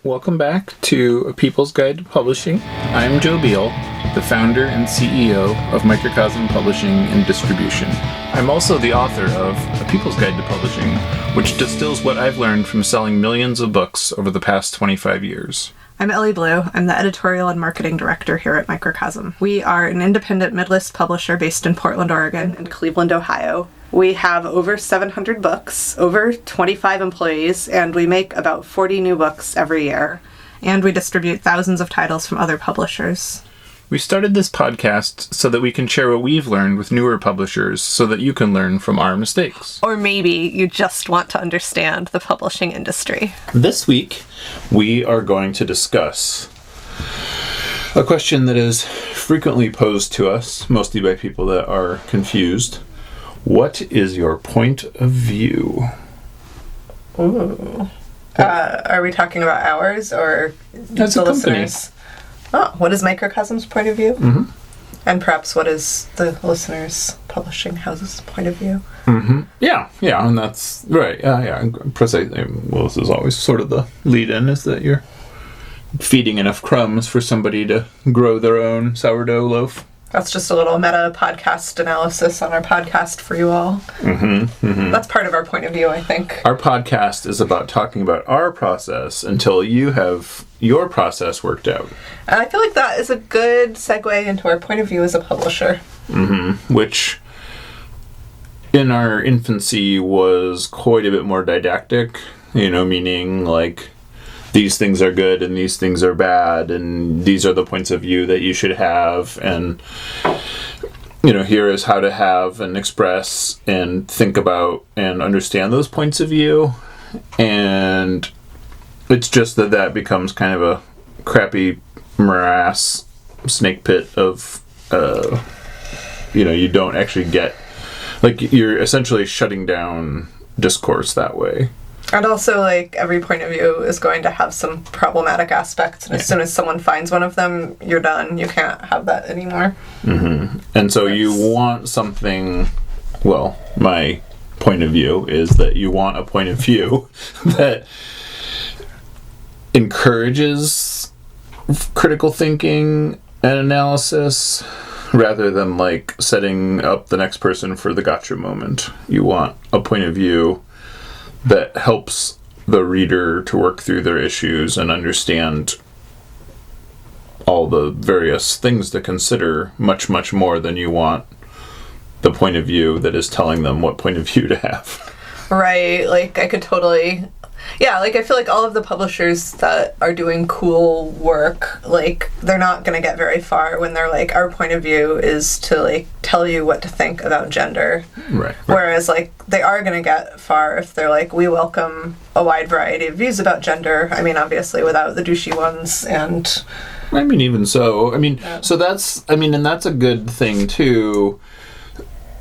Welcome back to A People's Guide to Publishing. I'm Joe Beal, the founder and CEO of Microcosm Publishing and Distribution. I'm also the author of A People's Guide to Publishing, which distills what I've learned from selling millions of books over the past 25 years. I'm Ellie Blue. I'm the editorial and marketing director here at Microcosm. We are an independent mid-list publisher based in Portland, Oregon, and Cleveland, Ohio. We have over 700 books, over 25 employees, and we make about 40 new books every year. And we distribute thousands of titles from other publishers. We started this podcast so that we can share what we've learned with newer publishers so that you can learn from our mistakes. Or maybe you just want to understand the publishing industry. This week, we are going to discuss a question that is frequently posed to us, mostly by people that are confused. What is your point of view? Ooh. Are we talking about ours or That's the a company. listeners? Oh, what is Microcosm's point of view? Mm-hmm. And perhaps what is the listeners' publishing house's point of view? Mm-hmm. Yeah, and that's right. Precisely. Well, this is always sort of the lead-in, is that you're feeding enough crumbs for somebody to grow their own sourdough loaf. That's just a little meta podcast analysis on our podcast for you all. That's part of our point of view, I think. Our podcast is about talking about our process until you have your process worked out. And I feel like that is a good segue into our point of view as a publisher. Which, in our infancy, was quite a bit more didactic, meaning like, these things are good and these things are bad and these are the points of view that you should have, and here is how to have and express and think about and understand those points of view. And it's just that becomes kind of a crappy morass snake pit of you don't actually get, like, you're essentially shutting down discourse that way. And also, like, every point of view is going to have some problematic aspects, and as soon as someone finds one of them, you're done. You can't have that anymore. And so you want something, well, my point of view is that you want a point of view that encourages critical thinking and analysis rather than, like, setting up the next person for the gotcha moment. You want a point of view that helps the reader to work through their issues and understand all the various things to consider much, much more than you want the point of view that is telling them what point of view to have. Right, like, I could totally... Yeah, like, I feel like all of the publishers that are doing cool work, like, they're not going to get very far when they're like, our point of view is to, like, tell you what to think about gender. Right. Whereas, like, they are going to get far if they're like, we welcome a wide variety of views about gender. I mean, obviously, without the douchey ones, and... I mean, even so. So that's... and that's a good thing, too.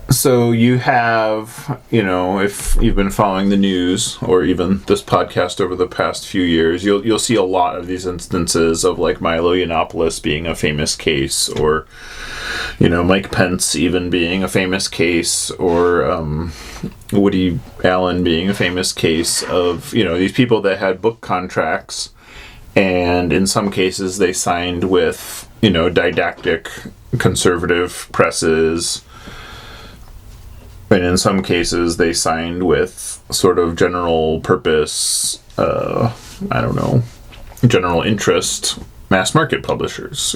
So you have, if you've been following the news or even this podcast over the past few years, you'll see a lot of these instances of, like, Milo Yiannopoulos being a famous case, or, Mike Pence even being a famous case, or Woody Allen being a famous case of, these people that had book contracts, and in some cases they signed with, didactic conservative presses. And in some cases, they signed with sort of general purpose, general interest mass market publishers,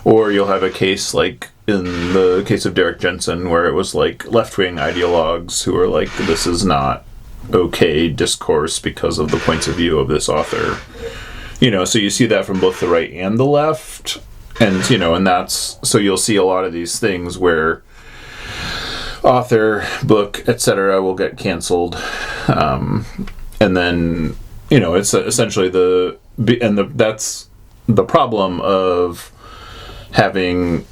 or you'll have a case like in the case of Derek Jensen, where it was like left-wing ideologues who are like, this is not okay discourse because of the points of view of this author. So you see that from both the right and the left. And, and that's, so you'll see a lot of these things where author, book, etc. will get canceled, and then it's essentially that's the problem of having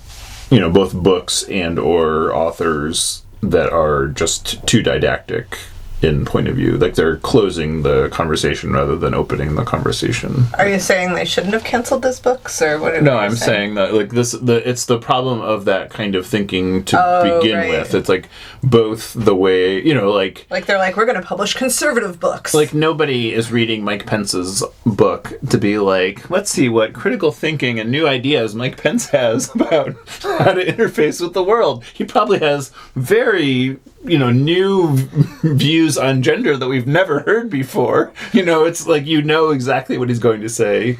both books and or authors that are just too didactic in point of view. Like they're closing the conversation rather than opening the conversation. Are you saying they shouldn't have canceled those books, or what? No, I'm saying that like it's the problem of that kind of thinking to begin with. It's like both the way, like they're like, we're going to publish conservative books. Like nobody is reading Mike Pence's book to be like, let's see what critical thinking and new ideas Mike Pence has about how to interface with the world. He probably has very new views on gender that we've never heard before. It's like exactly what he's going to say.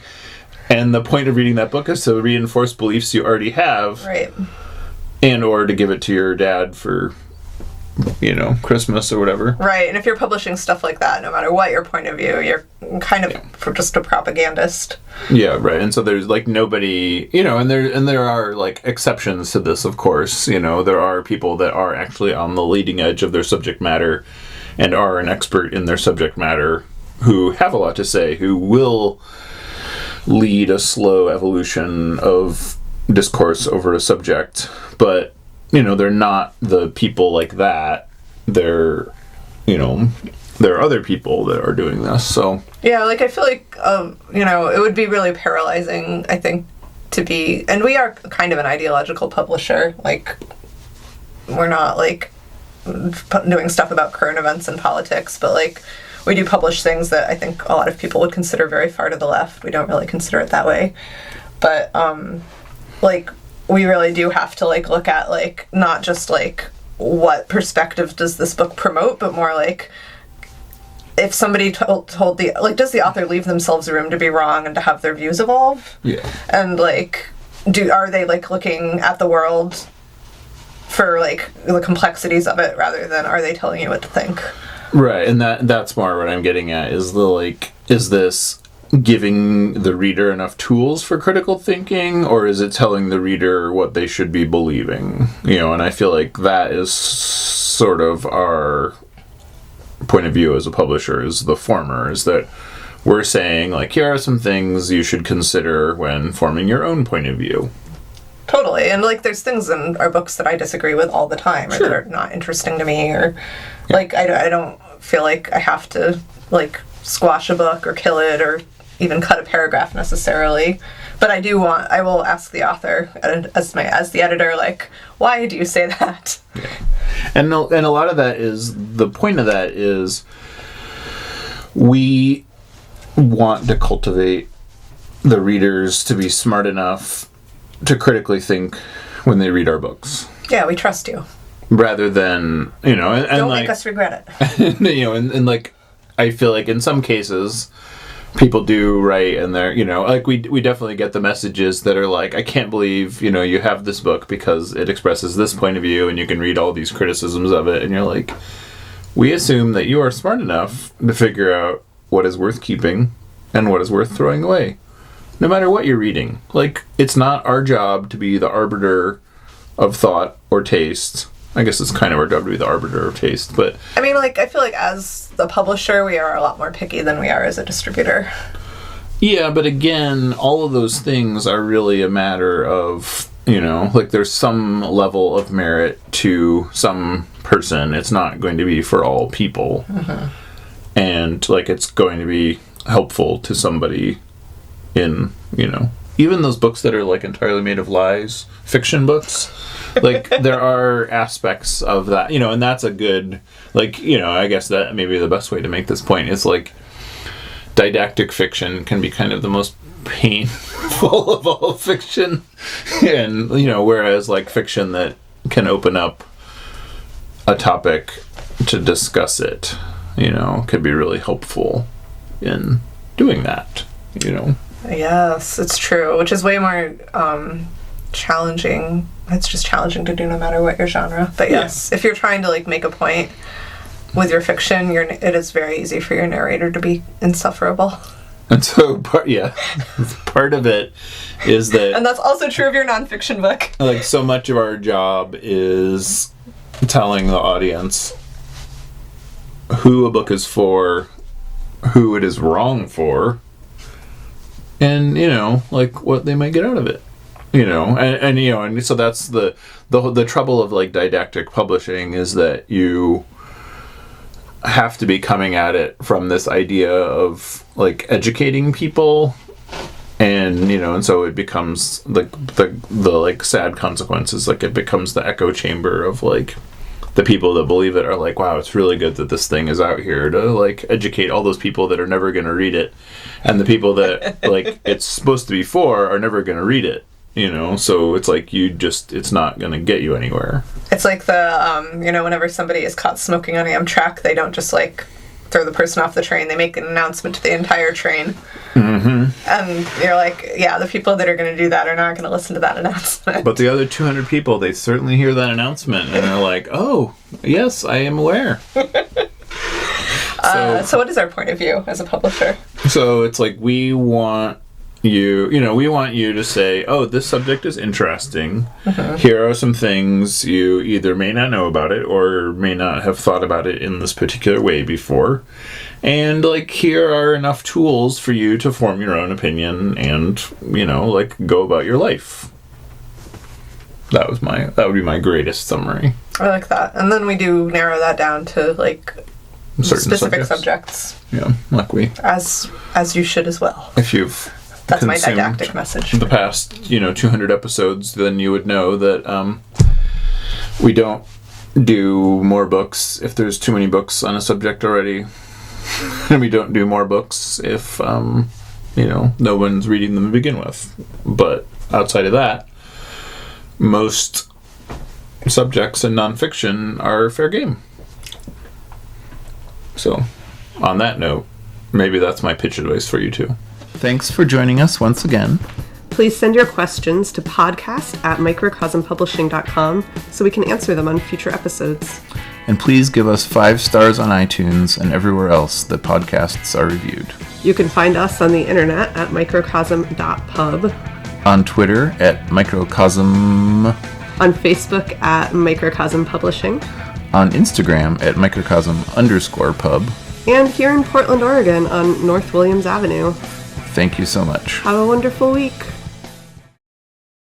And the point of reading that book is to reinforce beliefs you already have. Right. And or to give it to your dad for, Christmas or whatever. Right. And if you're publishing stuff like that, no matter what your point of view, you're kind of just a propagandist. Yeah, right. And so there's like nobody, and there are like exceptions to this, of course. There are people that are actually on the leading edge of their subject matter and are an expert in their subject matter who have a lot to say, who will lead a slow evolution of discourse over a subject. But, they're not the people like that. They're, there are other people that are doing this, so... Yeah, like, I feel like, it would be really paralyzing, I think, to be... And we are kind of an ideological publisher. Like, we're not, like, doing stuff about current events and politics, but, like, we do publish things that I think a lot of people would consider very far to the left. We don't really consider it that way. But, like, we really do have to, like, look at, like, not just, like, what perspective does this book promote, but more, like, if somebody told the... Like, does the author leave themselves room to be wrong and to have their views evolve? Yeah. And, like, are they, like, looking at the world for, like, the complexities of it rather than are they telling you what to think? Right, and that's more what I'm getting at, is is this giving the reader enough tools for critical thinking, or is it telling the reader what they should be believing? And I feel like that is sort of our point of view as a publisher, is the former, is that we're saying, like, here are some things you should consider when forming your own point of view. Totally, and, like, there's things in our books that I disagree with all the time, or that are not interesting to me, or, like, I don't feel like I have to, like, squash a book or kill it or even cut a paragraph necessarily, but I will ask the author as the editor, like, why do you say that? Yeah. And a lot of that is, the point of that is, we want to cultivate the readers to be smart enough to critically think when they read our books. Yeah, we trust you. Rather than, and don't like, make us regret it. and like, I feel like in some cases, people do write, and they're, like, we definitely get the messages that are like, I can't believe, you have this book because it expresses this point of view and you can read all these criticisms of it, and you're like, we assume that you are smart enough to figure out what is worth keeping and what is worth throwing away, no matter what you're reading. Like, it's not our job to be the arbiter of thought or taste. I guess it's kind of our job to be the arbiter of taste, but... I mean, like, I feel like as the publisher, we are a lot more picky than we are as a distributor. Yeah, but again, all of those things are really a matter of, like, there's some level of merit to some person. It's not going to be for all people. Mm-hmm. And, like, it's going to be helpful to somebody in, even those books that are, like, entirely made of lies, fiction books... Like, there are aspects of that, and that's a good, like, I guess that may be the best way to make this point. It's like, didactic fiction can be kind of the most painful of all fiction. And, whereas, like, fiction that can open up a topic to discuss it, could be really helpful in doing that, Yes, it's true, which is way more challenging. It's just challenging to do no matter what your genre. But yes, if you're trying to, like, make a point with your fiction, it is very easy for your narrator to be insufferable. And so, part of it is that... And that's also true of your nonfiction book. Like, so much of our job is telling the audience who a book is for, who it is wrong for, and, like, what they might get out of it. And so that's the trouble of, like, didactic publishing, is that have to be coming at it from this idea of like educating people, and and so it becomes like the like sad consequences, like it becomes the echo chamber of like the people that believe it are like, wow, it's really good that this thing is out here to like educate all those people that are never going to read it, and the people that like it's supposed to be for are never going to read it. So it's like it's not going to get you anywhere. It's like the, whenever somebody is caught smoking on Amtrak, they don't just like throw the person off the train. They make an announcement to the entire train. Mm-hmm. And you're like, yeah, the people that are going to do that are not going to listen to that announcement. But the other 200 people, they certainly hear that announcement and they're like, oh, yes, I am aware. So what is our point of view as a publisher? So it's like we want you to say, oh, this subject is interesting. Mm-hmm. Here are some things you either may not know about it or may not have thought about it in this particular way before. And, like, here are enough tools for you to form your own opinion and, like, go about your life. That would be my greatest summary. I like that. And then we do narrow that down to, like, certain specific subjects. Yeah, like we... As you should as well. If you've... That's my didactic message. The past, 200 episodes, then you would know that we don't do more books if there's too many books on a subject already. And we don't do more books if, no one's reading them to begin with. But outside of that, most subjects in nonfiction are fair game. So, on that note, maybe that's my pitch advice for you too. Thanks for joining us once again. Please send your questions to podcast@microcosmpublishing.com so we can answer them on future episodes. And please give us 5 stars on iTunes and everywhere else that podcasts are reviewed. You can find us on the internet at microcosm.pub. On Twitter at Microcosm. On Facebook at Microcosm Publishing. On Instagram at Microcosm_pub. And here in Portland, Oregon on North Williams Avenue. Thank you so much. Have a wonderful week.